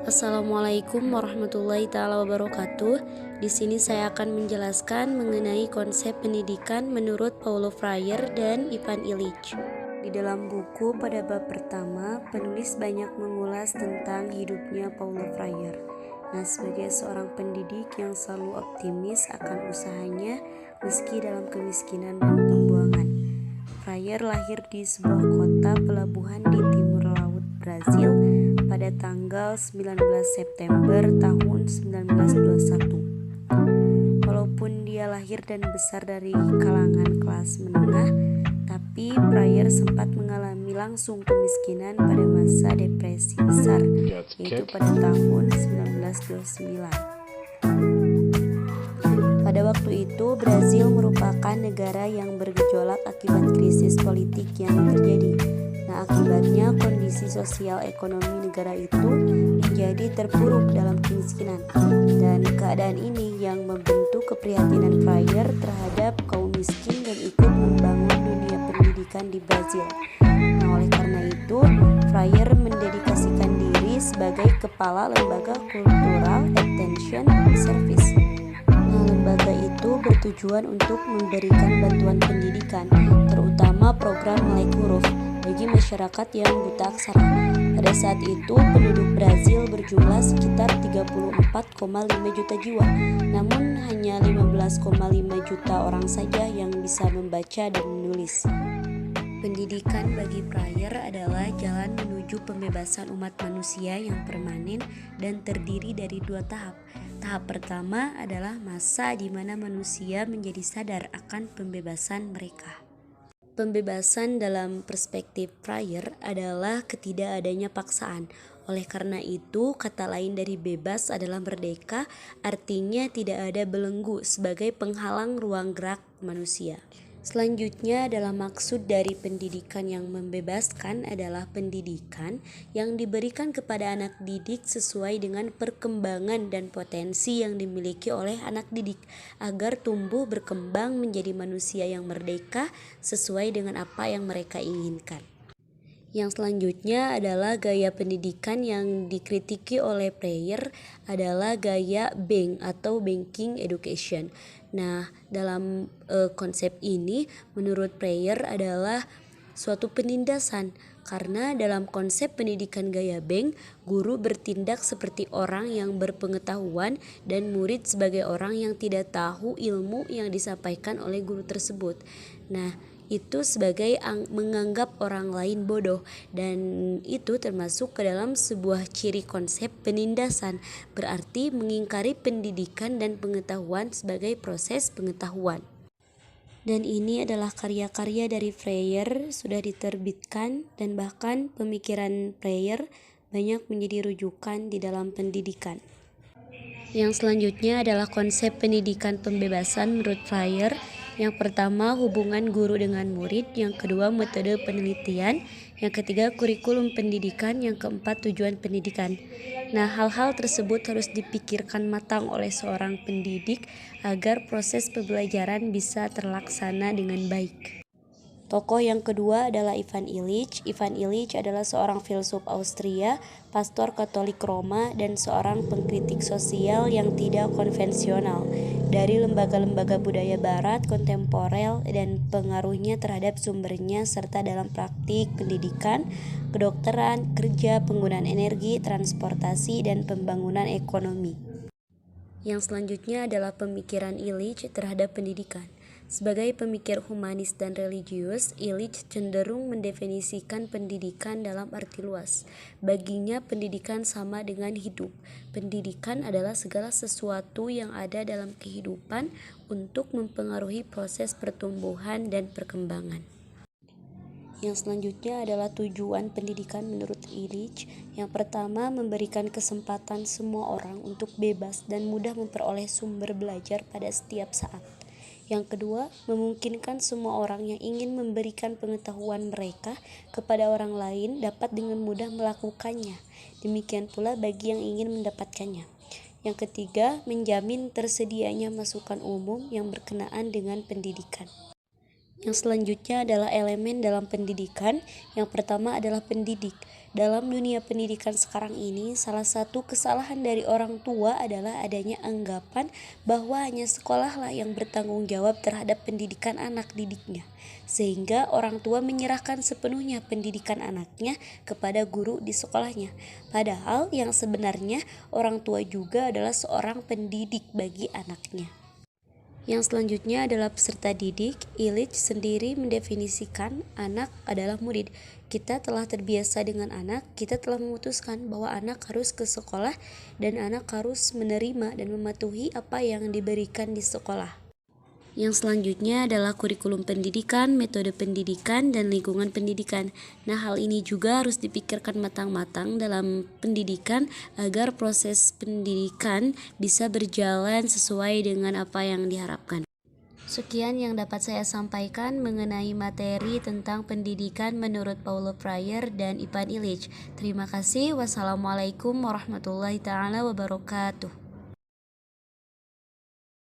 Assalamualaikum warahmatullahi taala wabarakatuh. Di sini saya akan menjelaskan mengenai konsep pendidikan menurut Paulo Freire dan Ivan Illich. Di dalam buku pada bab pertama, penulis banyak mengulas tentang hidupnya Paulo Freire. Nah, sebagai seorang pendidik yang selalu optimis akan usahanya meski dalam kemiskinan dan pembuangan. Freire lahir di sebuah kota pelabuhan di timur laut Brazil pada tanggal 19 September tahun 1921. Walaupun dia lahir dan besar dari kalangan kelas menengah, tapi Freire sempat mengalami langsung kemiskinan pada masa depresi besar, yaitu pada tahun 1929. Pada waktu itu, Brazil merupakan negara yang bergejolak akibat krisis politik yang terjadi. Nah, akibatnya kondisi sosial ekonomi negara itu menjadi terpuruk dalam kemiskinan. Dan keadaan ini yang membentuk keprihatinan Freire terhadap kaum miskin dan ikut membangun dunia pendidikan di Brazil. Nah, oleh karena itu, Freire mendedikasikan diri sebagai kepala lembaga Cultural Extension Service. Lembaga itu bertujuan untuk memberikan bantuan pendidikan, terutama program melek huruf, bagi masyarakat yang buta aksara. Pada saat itu, penduduk Brazil berjumlah sekitar 34,5 juta jiwa, namun hanya 15,5 juta orang saja yang bisa membaca dan menulis. Pendidikan bagi Freire adalah jalan menuju pembebasan umat manusia yang permanen dan terdiri dari dua tahap. Tahap pertama adalah masa di mana manusia menjadi sadar akan pembebasan mereka. Pembebasan dalam perspektif Freire adalah ketidakadanya paksaan. Oleh karena itu, kata lain dari bebas adalah merdeka, artinya tidak ada belenggu sebagai penghalang ruang gerak manusia. Selanjutnya adalah maksud dari pendidikan yang membebaskan adalah pendidikan yang diberikan kepada anak didik sesuai dengan perkembangan dan potensi yang dimiliki oleh anak didik agar tumbuh berkembang menjadi manusia yang merdeka sesuai dengan apa yang mereka inginkan. Yang selanjutnya adalah gaya pendidikan yang dikritiki oleh Freire adalah gaya bank atau banking education. Nah, dalam konsep ini menurut Freire adalah suatu penindasan karena dalam konsep pendidikan gaya bank, guru bertindak seperti orang yang berpengetahuan dan murid sebagai orang yang tidak tahu ilmu yang disampaikan oleh guru tersebut. Nah, itu sebagai menganggap orang lain bodoh, dan itu termasuk ke dalam sebuah ciri konsep penindasan, berarti mengingkari pendidikan dan pengetahuan sebagai proses pengetahuan. Dan ini adalah karya-karya dari Freire sudah diterbitkan, dan bahkan pemikiran Freire banyak menjadi rujukan di dalam pendidikan. Yang selanjutnya adalah konsep pendidikan pembebasan menurut Freire. Yang pertama, hubungan guru dengan murid. Yang kedua, metode penelitian. Yang ketiga, kurikulum pendidikan. Yang keempat, tujuan pendidikan. Nah, hal-hal tersebut harus dipikirkan matang oleh seorang pendidik agar proses pembelajaran bisa terlaksana dengan baik. Tokoh yang kedua adalah Ivan Illich. Ivan Illich adalah seorang filsuf Austria, pastor Katolik Roma, dan seorang pengkritik sosial yang tidak konvensional dari lembaga-lembaga budaya barat kontemporer dan pengaruhnya terhadap sumbernya serta dalam praktik pendidikan, kedokteran, kerja, penggunaan energi, transportasi, dan pembangunan ekonomi. Yang selanjutnya adalah pemikiran Illich terhadap pendidikan. Sebagai pemikir humanis dan religius, Illich cenderung mendefinisikan pendidikan dalam arti luas. Baginya, pendidikan sama dengan hidup. Pendidikan adalah segala sesuatu yang ada dalam kehidupan untuk mempengaruhi proses pertumbuhan dan perkembangan. Yang selanjutnya adalah tujuan pendidikan menurut Illich. Yang pertama, memberikan kesempatan semua orang untuk bebas dan mudah memperoleh sumber belajar pada setiap saat. Yang kedua, memungkinkan semua orang yang ingin memberikan pengetahuan mereka kepada orang lain dapat dengan mudah melakukannya. Demikian pula bagi yang ingin mendapatkannya. Yang ketiga, menjamin tersedianya masukan umum yang berkenaan dengan pendidikan. Yang selanjutnya adalah elemen dalam pendidikan. Yang pertama adalah pendidik. Dalam dunia pendidikan sekarang ini, salah satu kesalahan dari orang tua adalah adanya anggapan bahwa hanya sekolahlah yang bertanggung jawab terhadap pendidikan anak didiknya, sehingga orang tua menyerahkan sepenuhnya pendidikan anaknya kepada guru di sekolahnya. Padahal yang sebenarnya orang tua juga adalah seorang pendidik bagi anaknya. Yang selanjutnya adalah peserta didik. Illich sendiri mendefinisikan anak adalah murid. Kita telah terbiasa dengan anak, kita telah memutuskan bahwa anak harus ke sekolah dan anak harus menerima dan mematuhi apa yang diberikan di sekolah. Yang selanjutnya adalah kurikulum pendidikan, metode pendidikan, dan lingkungan pendidikan. Nah, hal ini juga harus dipikirkan matang-matang dalam pendidikan agar proses pendidikan bisa berjalan sesuai dengan apa yang diharapkan. Sekian yang dapat saya sampaikan mengenai materi tentang pendidikan menurut Paulo Freire dan Ivan Illich. Terima kasih. Wassalamualaikum warahmatullahi wabarakatuh.